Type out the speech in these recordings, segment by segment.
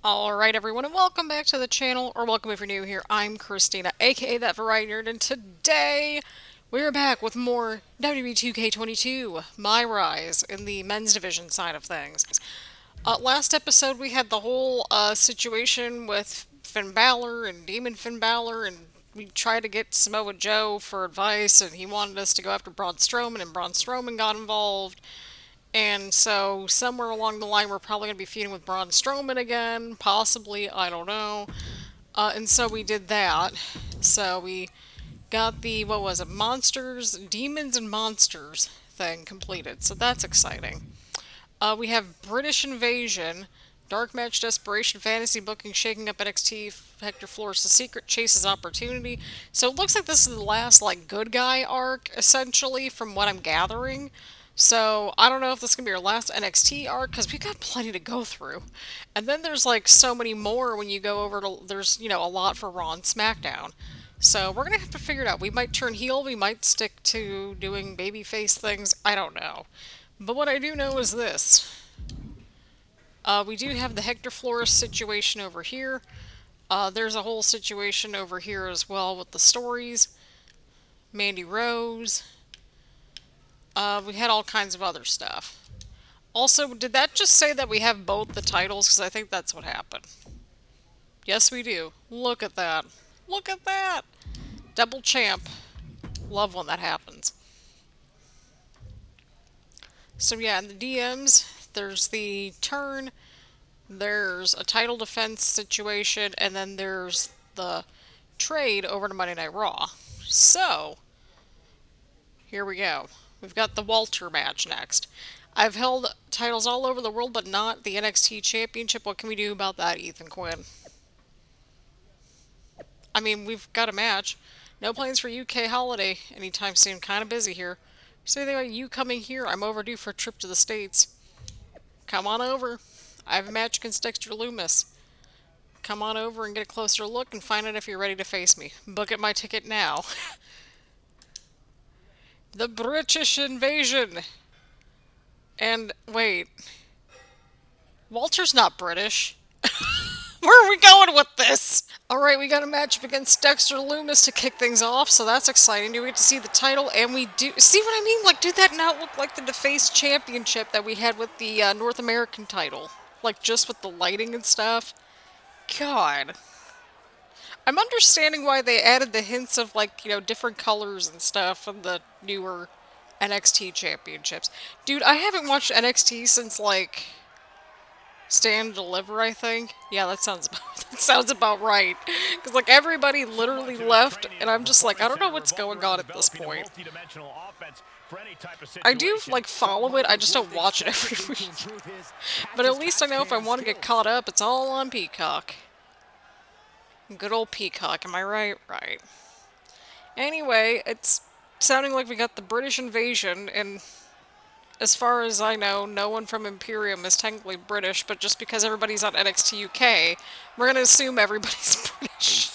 Alright everyone, and welcome back to the channel, or welcome if you're new here. I'm Christina, aka That Variety Nerd, and today we're back with more WWE 2K22, MyRise, in the men's division side of things. Last episode we had the whole situation with Finn Balor and Demon Finn Balor, and we tried to get Samoa Joe for advice, and he wanted us to go after Braun Strowman, and Braun Strowman got involved. And so, somewhere along the line, we're probably going to be feuding with Braun Strowman again. Possibly, I don't know. And so we did that. So we got the, what was it, Monsters, Demons and Monsters thing completed. So that's exciting. We have British Invasion, Dark Match Desperation, Fantasy Booking, Shaking Up NXT, Hector Flores' Secret, Chase's Opportunity. So it looks like this is the last, like, good guy arc, essentially, from what I'm gathering. So, I don't know if this is going to be our last NXT arc, because we've got plenty to go through. And then there's, like, so many more when you go over to, there's, you know, a lot for Raw and SmackDown. So, we're going to have to figure it out. We might turn heel, we might stick to doing babyface things, I don't know. But what I do know is this. We do have the Hector Flores situation over here. There's a whole situation over here as well with the stories. Mandy Rose. We had all kinds of other stuff. Also, did that just say that we have both the titles? Because I think that's what happened. Yes, we do. Look at that. Look at that! Double champ. Love when that happens. So yeah, in the DMs, there's the turn, there's a title defense situation, and then there's the trade over to Monday Night Raw. So, here we go. We've got the Walter match next. I've held titles all over the world, but not the NXT Championship. What can we do about that, Ethan Quinn? I mean, we've got a match. No plans for UK holiday anytime soon. Kind of busy here. So anything about you coming here? I'm overdue for a trip to the States. Come on over. I have a match against Dexter Lumis. Come on over and get a closer look and find out if you're ready to face me. Book at my ticket now. The British Invasion. And, wait. Walter's not British. Where are we going with this? Alright, we got a match against Dexter Lumis to kick things off, so that's exciting. We get to see the title, and we do... See what I mean? Like, did that not look like the Deface Championship that we had with the North American title? Like, just with the lighting and stuff? God. I'm understanding why they added the hints of, like, you know, different colors and stuff from the newer NXT Championships. Dude, I haven't watched NXT since, like... Stand and Deliver, I think. Yeah, that sounds about right. Because like everybody literally left, and I'm just like, I don't know what's going on at this point. I do like follow it. I just don't watch it every week. But at least I know if I want to get caught up, it's all on Peacock. Good old Peacock, am I right? Right. Anyway, it's sounding like we got the British Invasion, and as far as I know, no one from Imperium is technically British, but just because everybody's on NXT UK, we're gonna assume everybody's British.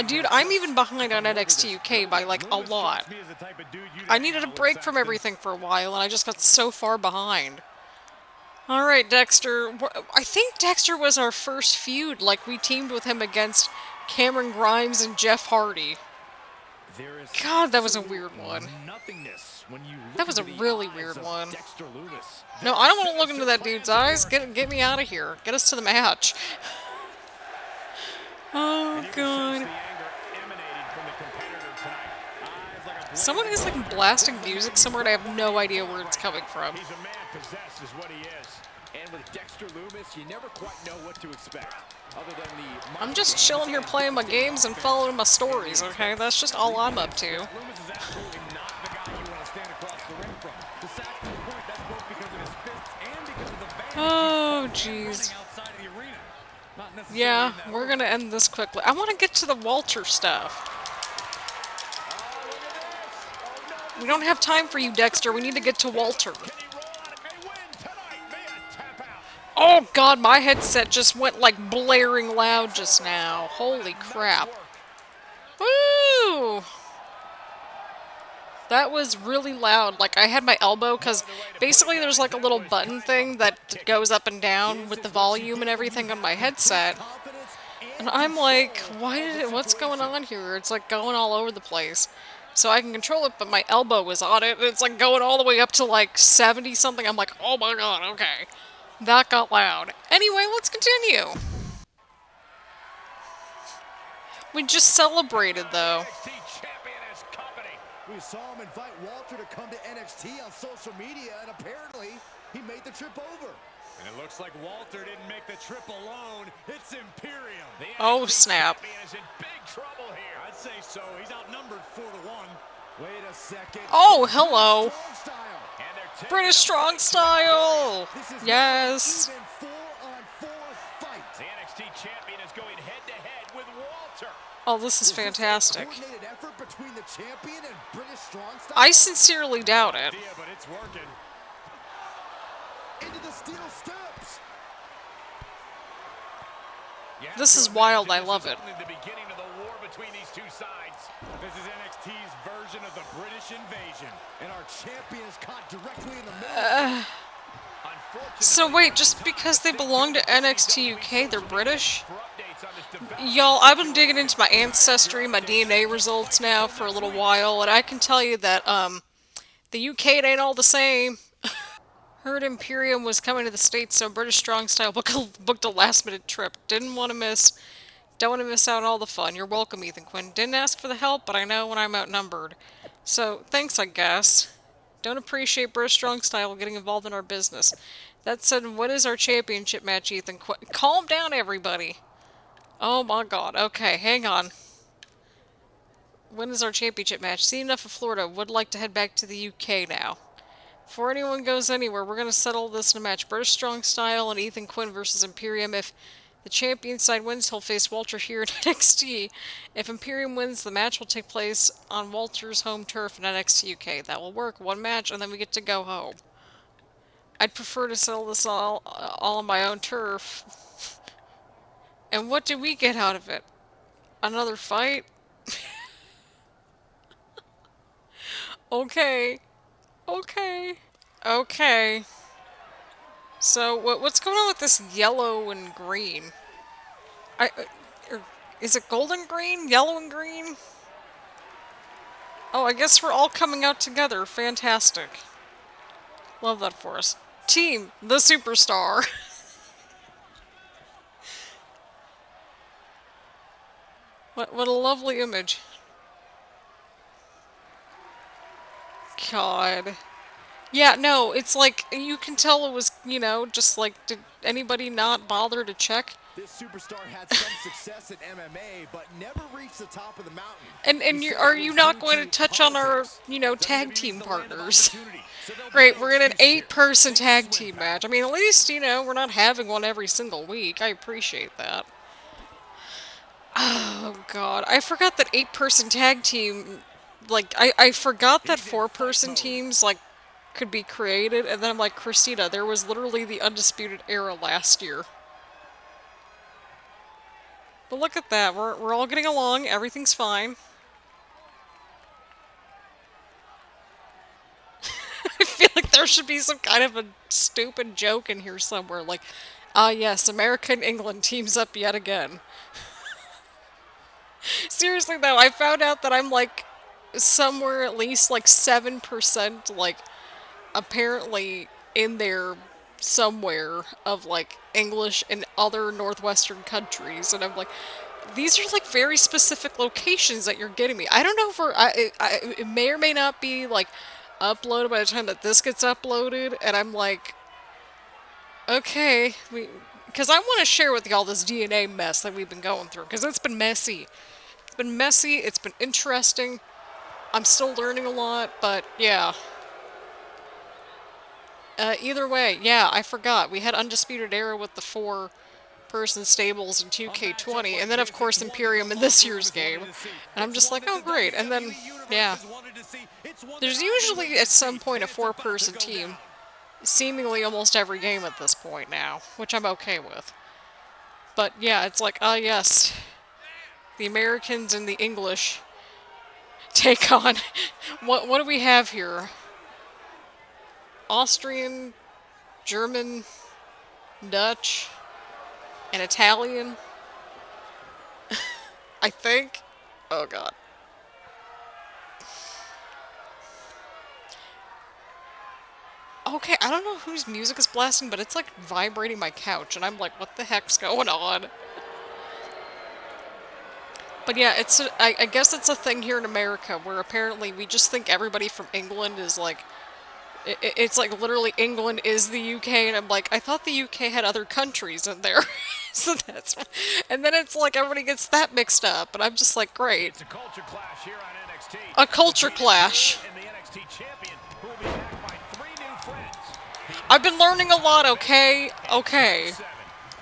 Dude, I'm even behind on NXT UK by, like, a lot. I needed a break from everything for a while, and I just got so far behind. Alright, Dexter. I think Dexter was our first feud. Like, we teamed with him against Cameron Grimes and Jeff Hardy. God, that was a weird one. That was a really weird one. No, I don't want to look into that dude's eyes. Get me out of here. Get us to the match. Oh, God. Someone is, like, blasting music somewhere, and I have no idea where it's coming from. I'm just chilling here playing my games and following my stories, okay? That's just all I'm up to. Oh, jeez. Yeah, we're gonna end this quickly. I want to get to the Walter stuff. We don't have time for you, Dexter. We need to get to Walter. Oh god, my headset just went like blaring loud just now. Holy crap. Woo! That was really loud. Like, I had my elbow, because basically there's like a little button thing that goes up and down with the volume and everything on my headset. And I'm like, what's going on here? It's like going all over the place. So I can control it, but my elbow was on it, and it's like going all the way up to like 70 something. I'm like, oh my god, okay. That got loud. Anyway, let's continue. We just celebrated, though. We saw him invite Walter to come to NXT on social media, and apparently he made the trip over. And it looks like Walter didn't make the trip alone. It's Imperium. Oh, snap. Is in big trouble here. I'd say so. He's outnumbered 4-1. Wait a second. Oh, hello. British Strong Style. Yes. Even 4-on-4 fight. The NXT champion is going head-to-head with Walter. Oh, this is fantastic. Coordinated effort between the champion and British Strong Style. I sincerely doubt it. But it's working. Into the steel steps. This is wild. I love it. The beginning of the war between these two sides. This is NXT's version of the British invasion. And our champion is caught directly in the middle. So wait, just because they belong to NXT UK, they're British? Y'all, I've been digging into my ancestry, my DNA results now for a little while, and I can tell you that, the UK ain't all the same. Heard Imperium was coming to the States, so British Strong Style booked a last-minute trip. Didn't want to miss. Don't want to miss out on all the fun. You're welcome, Ethan Quinn. Didn't ask for the help, but I know when I'm outnumbered. So, thanks, I guess. Don't appreciate British Strong Style getting involved in our business. That said, what is our championship match, Ethan Quinn? Calm down, everybody. Oh my god. Okay, hang on. When is our championship match? Seen enough of Florida. Would like to head back to the UK now. Before anyone goes anywhere, we're going to settle this in a match. British Strong Style and Ethan Quinn versus Imperium. If the champion side wins, he'll face Walter here in NXT. If Imperium wins, the match will take place on Walter's home turf in NXT UK. That will work. One match, and then we get to go home. I'd prefer to settle this all on my own turf. And what did we get out of it? Another fight? Okay. Okay. Okay. So, what's going on with this yellow and green? Is it golden green? Yellow and green? Oh, I guess we're all coming out together. Fantastic. Love that for us. Team, the superstar. What a lovely image. God. Yeah, no, it's like, you can tell it was, you know, just like, did anybody not bother to check? This superstar had some success in MMA, but never reached the top of the mountain. And are you not going to touch on our, you know, tag team partners? Great, we're in an 8-person tag team match. I mean, at least, you know, we're not having one every single week. I appreciate that. Oh, God. I forgot that 8-person tag team, like, I forgot that 4-person teams, like, could be created, and then I'm like, Christina, there was literally the Undisputed Era last year. But look at that, we're all getting along, everything's fine. I feel like there should be some kind of a stupid joke in here somewhere, like, yes, America and England teams up yet again. Seriously though, I found out that I'm like, somewhere at least like 7%, like, apparently in there somewhere of like English in other northwestern countries, and I'm like, these are like very specific locations that you're getting me. I don't know if it may or may not be like uploaded by the time that this gets uploaded, and I'm like, okay, because I want to share with y'all this DNA mess that we've been going through, because it's been messy. It's been messy, it's been interesting, I'm still learning a lot, but yeah. Either way, yeah, I forgot. We had Undisputed Era with the 4-person stables in 2K20, and then of course Imperium in this year's game. And I'm just like, oh great, and then, yeah. There's usually at some point a 4-person team, seemingly almost every game at this point now, which I'm okay with. But yeah, it's like, yes, the Americans and the English. take on. What do we have here? Austrian, German, Dutch, and Italian. I think. Oh god. Okay, I don't know whose music is blasting, but it's like vibrating my couch, and I'm like, what the heck's going on? But yeah, I guess it's a thing here in America where apparently we just think everybody from England is like, it's like literally England is the UK, and I'm like, I thought the UK had other countries in there. So that's, and then it's like everybody gets that mixed up, and I'm just like, great. It's a culture clash here on NXT. A culture clash. And the NXT champion, who will be backed by 3 new friends. I've been learning a lot, okay? Okay.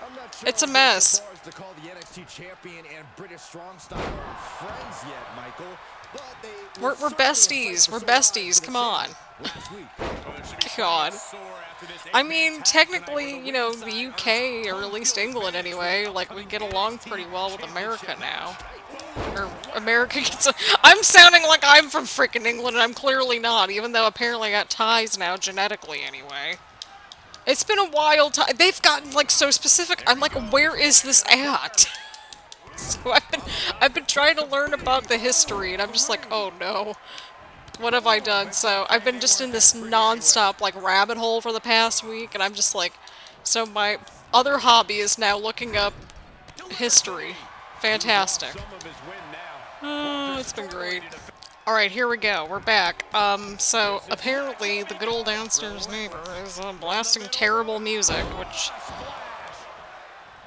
I'm not sure It's a I'll go mess. so far as to call the NXT champion and British Strong Style friends yet, Michael. But they We're will certainly besties. fight We're for some besties. for the Come on. champion this week. God. I mean, technically, you know, the UK, or at least England anyway, like, we get along pretty well with America now. Or America gets I'm sounding like I'm from freaking England, and I'm clearly not, even though apparently I got ties now, genetically anyway. It's been a wild time. They've gotten, like, so specific. I'm like, where is this at? So I've been trying to learn about the history, and I'm just like, oh no. What have I done? So I've been just in this non-stop like rabbit hole for the past week, and I'm just like, so my other hobby is now looking up history. Fantastic. Oh, it's been great. Alright, here we go. We're back. So apparently the good old downstairs neighbor is blasting terrible music, which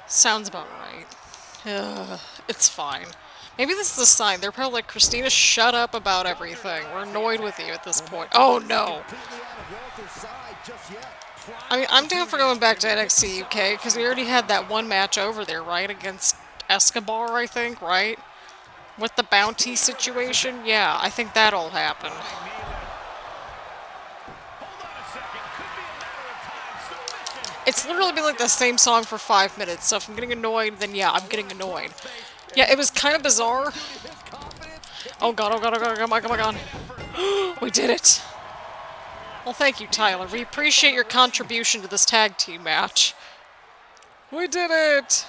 sounds about right. It's fine. Maybe this is a sign. They're probably like, Christina, shut up about everything. We're annoyed with you at this point. Oh, no. I mean, I'm down for going back to NXT UK, because we already had that one match over there, right? Against Escobar, I think, right? With the bounty situation? Yeah, I think that'll happen. It's literally been like the same song for 5 minutes, so if I'm getting annoyed, then yeah, I'm getting annoyed. Yeah, it was kind of bizarre. Oh god, oh god, oh god, oh my god, oh my god. We did it! Well, thank you, Tyler. We appreciate your contribution to this tag team match. We did it!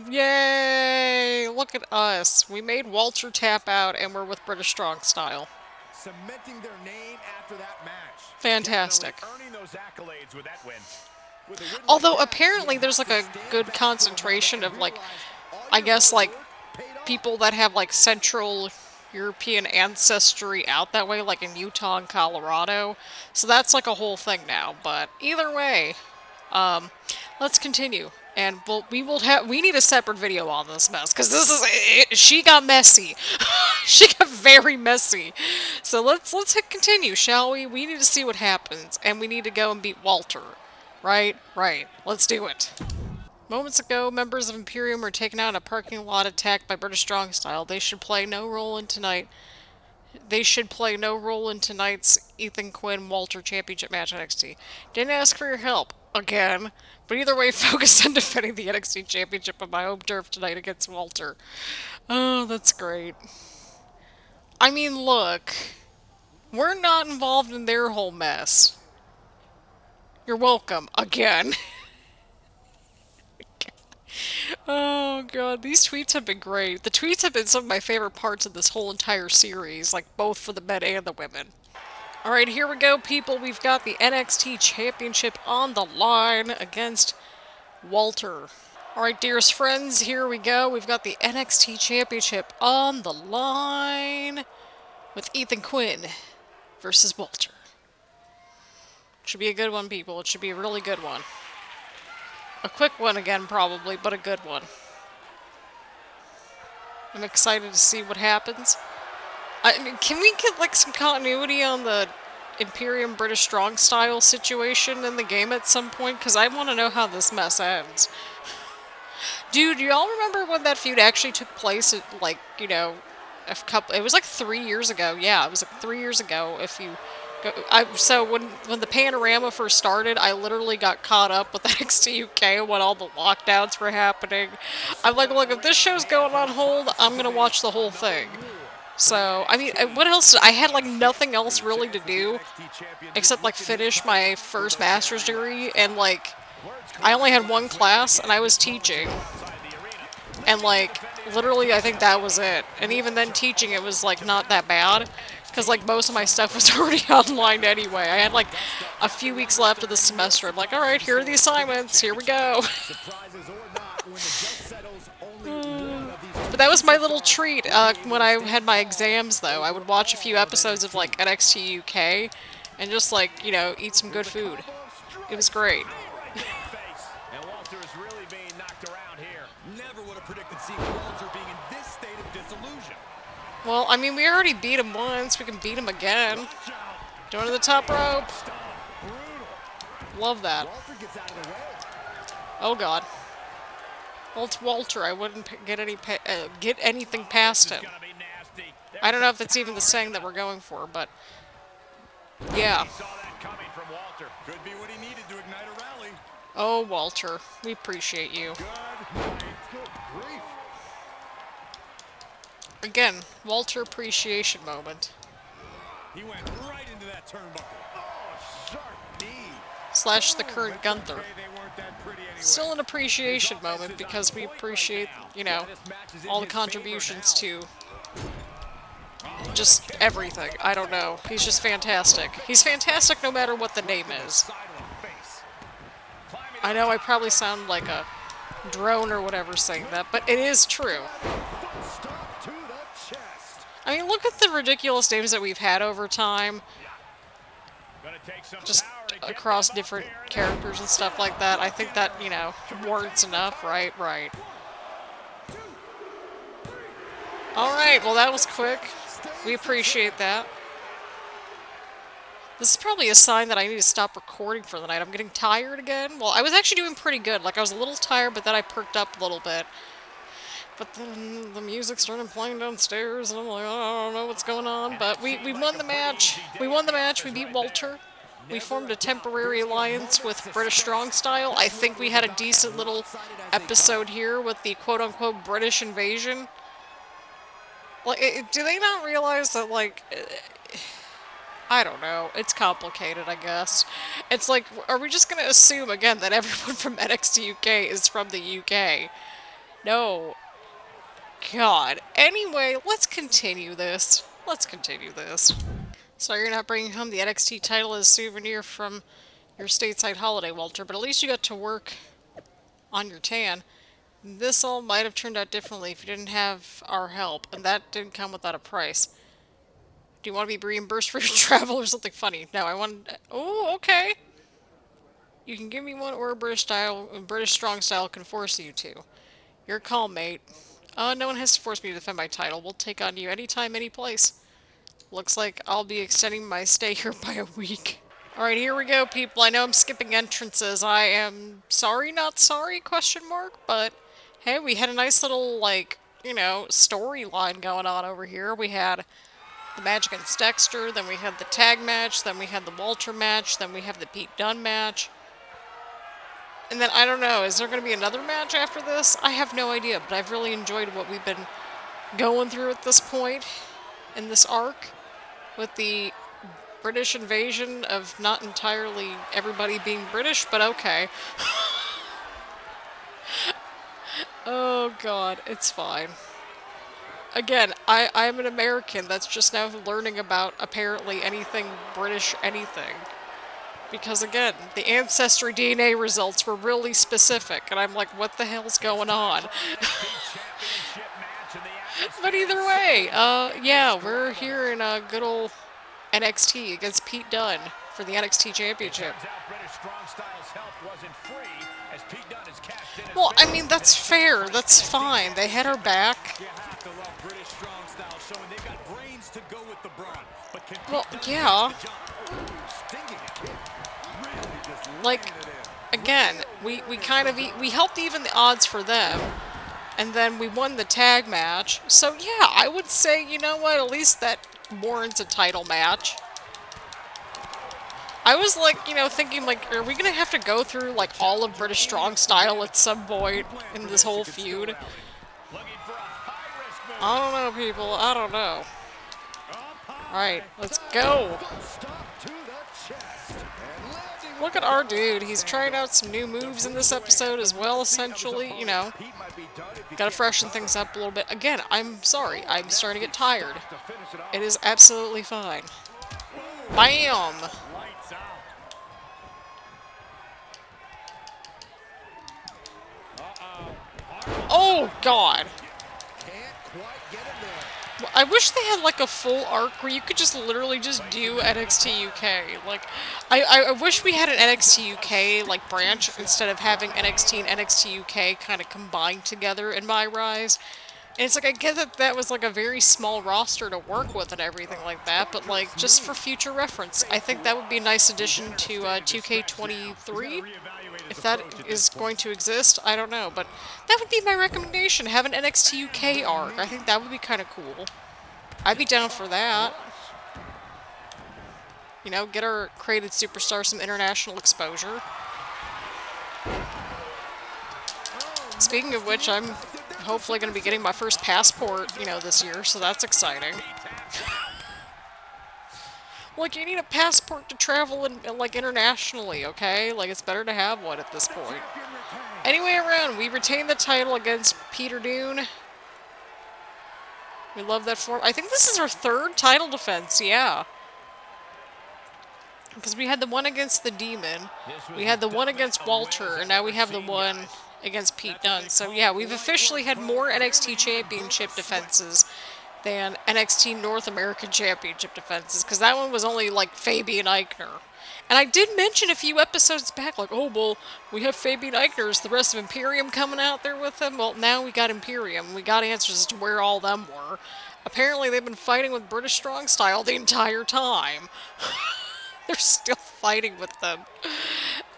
Yay! Look at us. We made Walter tap out, and we're with British Strong Style. Cementing their name after that match. Fantastic. Earning those accolades with that win. Although, apparently, there's like a good concentration of, like, I guess, like, people that have, like, Central European ancestry out that way, like in Utah and Colorado. So that's, like, a whole thing now. But either way, let's continue. And we need a separate video on this mess, because this is, she got messy. She got very messy. So let's hit continue, shall we? We need to see what happens, and we need to go and beat Walter. Right? Right. Let's do it. Moments ago, members of Imperium were taken out in a parking lot attacked by British Strong Style. They should play no role in tonight's Ethan Quinn Walter Championship match on NXT. Didn't ask for your help. Again. But either way, focus on defending the NXT Championship on my home turf tonight against Walter. Oh, that's great. I mean, look. We're not involved in their whole mess. You're welcome. Again. Oh, God. These tweets have been great. The tweets have been some of my favorite parts of this whole entire series, like both for the men and the women. Alright, here we go, people. We've got the NXT Championship on the line against Walter. Alright, dearest friends, here we go. We've got the NXT Championship on the line with Ethan Quinn versus Walter. Should be a good one, people. It should be a really good one. A quick one again, probably, but a good one. I'm excited to see what happens. I mean, can we get, like, some continuity on the Imperium British Strong Style situation in the game at some point? Because I want to know how this mess ends. Dude, y'all remember when that feud actually took place at, like, you know, it was like 3 years ago. Yeah, it was like 3 years ago, if you So when the panorama first started, I literally got caught up with NXT UK when all the lockdowns were happening. I'm like, look, if this show's going on hold, I'm gonna watch the whole thing. So, I mean, what else? I had like nothing else really to do except like finish my first master's degree, and like I only had one class, and I was teaching, and like literally I think that was it. And even then, teaching it was like not that bad. Because, like, most of my stuff was already online anyway. I had, like, a few weeks left of the semester. I'm like, alright, here are the assignments. Here we go. But that was my little treat. When I had my exams, though, I would watch a few episodes of, like, NXT UK and just, like, you know, eat some good food. It was great. And Walter is really being knocked around here. Never would have predicted seeing Walter being in this state of disillusion. Well, I mean, we already beat him once. We can beat him again. Going to the top rope. Love that. Oh, God. Well, it's Walter. I wouldn't get anything past him. I don't know if that's even the saying that we're going for, but yeah. Could be what he needed to ignite a rally. Oh, Walter, we appreciate you. Again, Walter appreciation moment. He went right into that turnbuckle. Oh, sharp knee. Slash the current Gunther. Okay, they weren't that pretty anyway. Still an appreciation moment because we appreciate, you know, all the contributions to just everything. I don't know. He's just fantastic. He's fantastic no matter what the name is. I know I probably sound like a drone or whatever saying that, but it is true. I mean, look at the ridiculous names that we've had over time. Just across different characters and stuff like that. I think that, you know, warrants enough, right? Right. Alright, well that was quick. We appreciate that. This is probably a sign that I need to stop recording for the night. I'm getting tired again. Well, I was actually doing pretty good. Like, I was a little tired, but then I perked up a little bit. But then the music started playing downstairs, and I'm like, I don't know what's going on. But we won the match. We won the match. We beat Walter. We formed a temporary alliance with British Strong Style. I think we had a decent little episode here with the quote-unquote British invasion. Like, do they not realize that, like, I don't know. It's complicated, I guess. It's like, are we just going to assume, again, that everyone from NXT UK is from the UK? No. God. Anyway, let's continue this. Let's continue this. So you're not bringing home the NXT title as a souvenir from your stateside holiday, Walter, but at least you got to work on your tan. This all might have turned out differently if you didn't have our help, and that didn't come without a price. Do you want to be reimbursed for your travel or something funny? No, I want... Oh, okay. You can give me one, or British Strong Style can force you to. Your call, mate. No one has to force me to defend my title. We'll take on you anytime, any place. Looks like I'll be extending my stay here by a week. Alright, here we go, people. I know I'm skipping entrances. I am sorry, not sorry, question mark, but hey, we had a nice little, like, you know, storyline going on over here. We had the match against Dexter, then we had the tag match, then we had the Walter match, then we have the Pete Dunne match. And then, I don't know, is there going to be another match after this? I have no idea, but I've really enjoyed what we've been going through at this point in this arc with the British invasion of not entirely everybody being British, but okay. Oh god, it's fine. Again, I'm an American that's just now learning about apparently anything British anything. Because again, the Ancestry DNA results were really specific, and I'm like, what the hell's going on? But either way, yeah, we're here in good old NXT against Pete Dunne for the NXT Championship. Well, I mean, that's fair. That's fine. They had our back. Well, yeah. Like, again, we kind of we helped even the odds for them, and then we won the tag match. So yeah, I would say, you know what, at least that warrants a title match. I was like, thinking like, are we gonna have to go through like all of British Strong Style at some point in this whole feud? I don't know, people. I don't know. Alright, let's go. Look at our dude. He's trying out some new moves in this episode as well, essentially, Gotta freshen things up a little bit. Again, I'm sorry. I'm starting to get tired. It is absolutely fine. Bam! Oh, God. I wish they had like a full arc where you could just literally just do NXT UK. Like, I wish we had an NXT UK like branch instead of having NXT and NXT UK kind of combined together in MyRise. And it's like, I get that that was like a very small roster to work with and everything like that, but like, just for future reference, I think that would be a nice addition to 2K23. If that is going to exist, I don't know, but that would be my recommendation. Have an NXT UK arc. I think that would be kind of cool. I'd be down for that. Get our created superstar some international exposure. Speaking of which, I'm hopefully going to be getting my first passport, this year, so that's exciting. Like, you need a passport to travel like, internationally, okay? Like, it's better to have one at this point. Anyway, around, we retain the title against Peter Dune. We love that form. I think this is our third title defense, yeah. Because we had the one against the Demon, we had the one against Walter, and now we have the one against Pete Dunne. So yeah, we've officially had more NXT Championship defenses than NXT North American Championship defenses, because that one was only like Fabian Eichner. And I did mention a few episodes back, like, oh, well, we have Fabian Eichner, is the rest of Imperium coming out there with him? Well, now we got Imperium. We got answers as to where all them were. Apparently they've been fighting with British Strong Style the entire time. They're still fighting with them.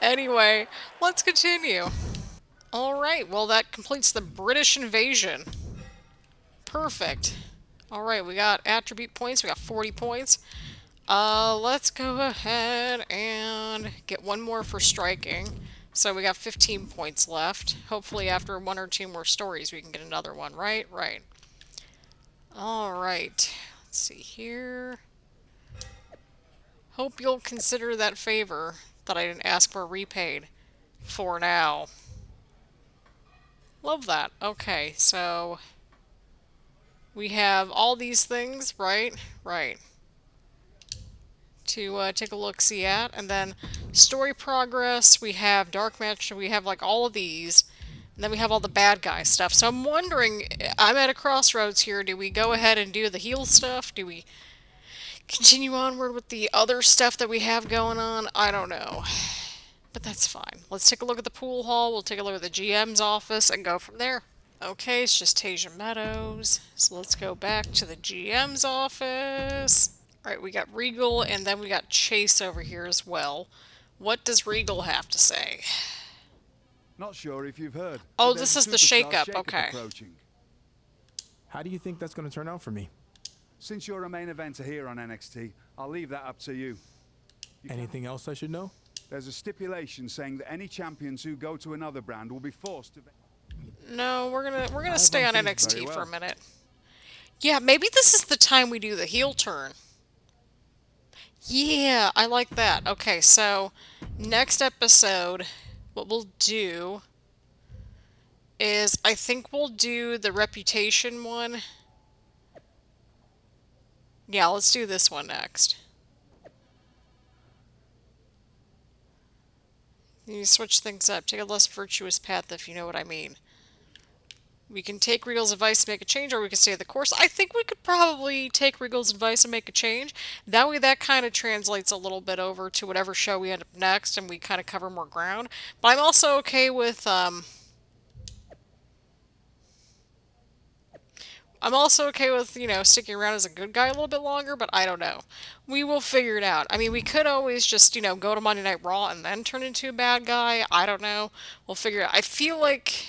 Anyway, let's continue. Alright, well that completes the British invasion. Perfect. Alright, we got attribute points. We got 40 points. Let's go ahead and get one more for striking. So we got 15 points left. Hopefully after one or two more stories we can get another one, right? Right. Alright. Let's see here. Hope you'll consider that favor that I didn't ask for repaid for now. Love that. Okay, so we have all these things, right? Right. To take a look-see at. And then story progress, we have dark match, we have like all of these. And then we have all the bad guy stuff. So I'm wondering, I'm at a crossroads here. Do we go ahead and do the heel stuff? Do we continue onward with the other stuff that we have going on? I don't know. But that's fine. Let's take a look at the pool hall. We'll take a look at the GM's office and go from there. Okay, it's just Tasia Meadows. So let's go back to the GM's office. Alright, we got Regal, and then we got Chase over here as well. What does Regal have to say? Not sure if you've heard. Oh, this is the shakeup. Okay. Approaching. How do you think that's going to turn out for me? Since you're a main eventer here on NXT, I'll leave that up to you. Anything else I should know? There's a stipulation saying that any champions who go to another brand will be forced to... No, we're gonna stay on NXT well. for a minute. Yeah, maybe this is the time we do the heel turn. Yeah, I like that. Okay, so next episode, what we'll do is I think we'll do the reputation one. Yeah, let's do this one next. You switch things up. Take a less virtuous path, if you know what I mean. We can take Regal's advice and make a change, or we can stay the course. I think we could probably take Regal's advice and make a change. That way that kind of translates a little bit over to whatever show we end up next, and we kind of cover more ground. But I'm also okay with, sticking around as a good guy a little bit longer, but I don't know. We will figure it out. I mean, we could always just, go to Monday Night Raw and then turn into a bad guy. I don't know. We'll figure it out. I feel like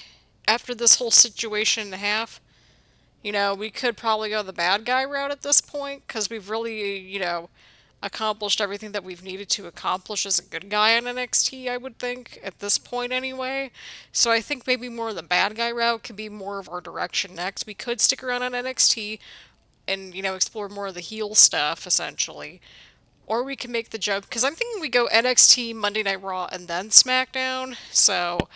after this whole situation and a half, we could probably go the bad guy route at this point, because we've really, accomplished everything that we've needed to accomplish as a good guy in NXT, I would think, at this point anyway. So I think maybe more of the bad guy route could be more of our direction next. We could stick around on NXT and, explore more of the heel stuff, essentially. Or we can make the jump, because I'm thinking we go NXT, Monday Night Raw, and then SmackDown. So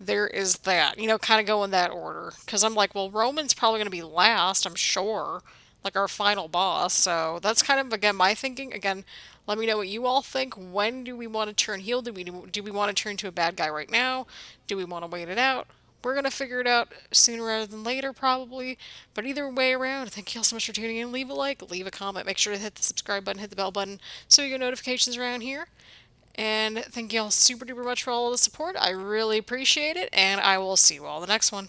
there is that, kind of go in that order. Because I'm like, well, Roman's probably going to be last, I'm sure, like our final boss. So that's kind of, again, my thinking. Again, let me know what you all think. When do we want to turn heel? Do we want to turn to a bad guy right now? Do we want to wait it out? We're going to figure it out sooner rather than later, probably. But either way around, thank you all so much for tuning in. Leave a like, leave a comment. Make sure to hit the subscribe button, hit the bell button so you get notifications around here. And thank you all super duper much for all of the support. I really appreciate it. And I will see you all in the next one.